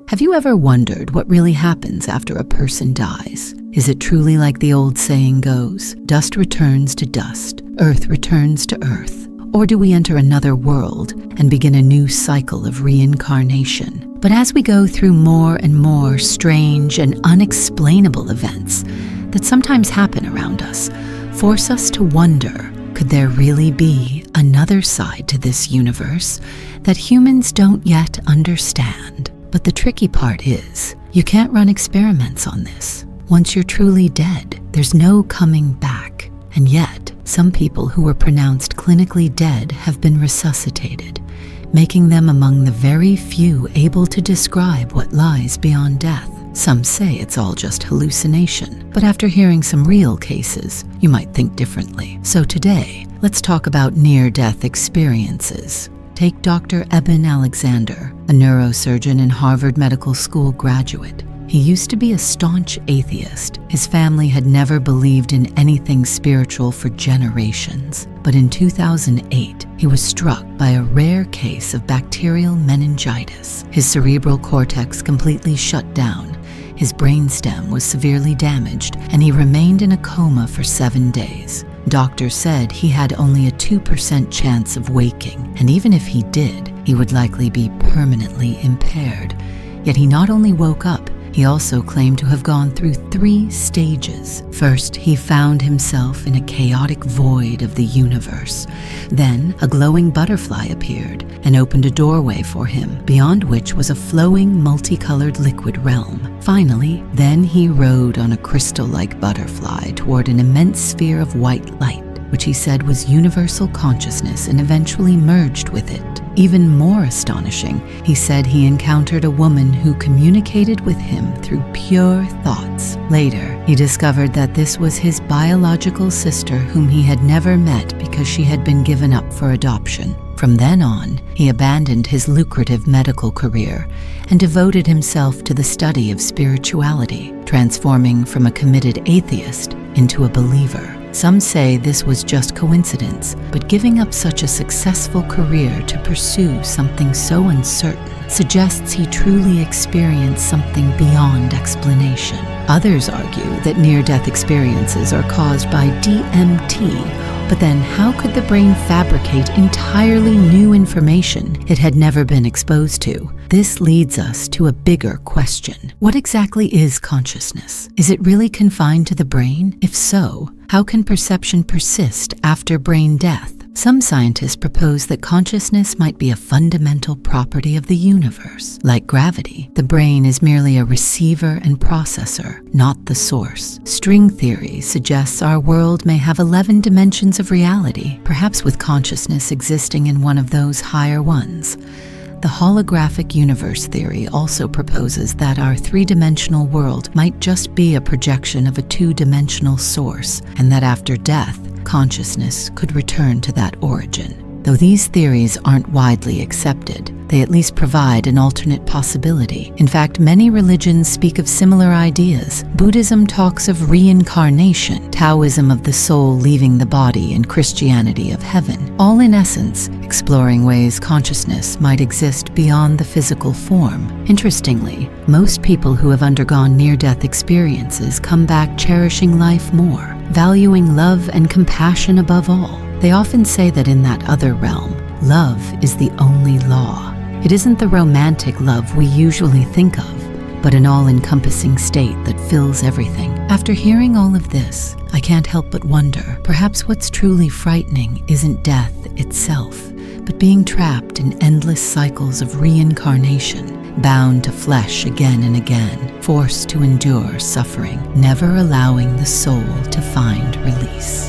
Have you ever wondered what really happens after a person dies? Is it truly like the old saying goes, dust returns to dust, earth returns to earth? Or do we enter another world and begin a new cycle of reincarnation? But as we go through more and more strange and unexplainable events that sometimes happen around us, force us to wonder, could there really be another side to this universe that humans don't yet understand? But the tricky part is, you can't run experiments on this. Once you're truly dead, there's no coming back. And yet, some people who were pronounced clinically dead have been resuscitated, making them among the very few able to describe what lies beyond death. Some say it's all just hallucination, but after hearing some real cases, you might think differently. So today, let's talk about near-death experiences. Take Dr. Eben Alexander, a neurosurgeon and Harvard Medical School graduate. He used to be a staunch atheist. His family had never believed in anything spiritual for generations. But in 2008, he was struck by a rare case of bacterial meningitis. His cerebral cortex completely shut down. His brainstem was severely damaged, and he remained in a coma for 7 days. Doctors said he had only a 2% chance of waking, and even if he did, he would likely be permanently impaired. Yet he not only woke up, he also claimed to have gone through 3 stages. First, he found himself in a chaotic void of the universe. Then, a glowing butterfly appeared and opened a doorway for him, beyond which was a flowing, multicolored liquid realm. Finally, then he rode on a crystal-like butterfly toward an immense sphere of white light, which he said was universal consciousness, and eventually merged with it. Even more astonishing, he said he encountered a woman who communicated with him through pure thoughts. Later, he discovered that this was his biological sister, whom he had never met because she had been given up for adoption. From then on, he abandoned his lucrative medical career and devoted himself to the study of spirituality, transforming from a committed atheist into a believer. Some say this was just coincidence, but giving up such a successful career to pursue something so uncertain suggests he truly experienced something beyond explanation. Others argue that near-death experiences are caused by DMT, but then how could the brain fabricate entirely new information it had never been exposed to? This leads us to a bigger question. What exactly is consciousness? Is it really confined to the brain? If so, how can perception persist after brain death? Some scientists propose that consciousness might be a fundamental property of the universe. Like gravity, the brain is merely a receiver and processor, not the source. String theory suggests our world may have 11 dimensions of reality, perhaps with consciousness existing in one of those higher ones. The holographic universe theory also proposes that our 3-dimensional world might just be a projection of a 2-dimensional source, and that after death, consciousness could return to that origin. Though these theories aren't widely accepted, they at least provide an alternate possibility. In fact, many religions speak of similar ideas. Buddhism talks of reincarnation, Taoism of the soul leaving the body, and Christianity of heaven, all in essence exploring ways consciousness might exist beyond the physical form. Interestingly, most people who have undergone near-death experiences come back cherishing life more, valuing love and compassion above all. They often say that in that other realm, love is the only law. It isn't the romantic love we usually think of, but an all-encompassing state that fills everything. After hearing all of this, I can't help but wonder, perhaps what's truly frightening isn't death itself, but being trapped in endless cycles of reincarnation, bound to flesh again and again, forced to endure suffering, never allowing the soul to find release.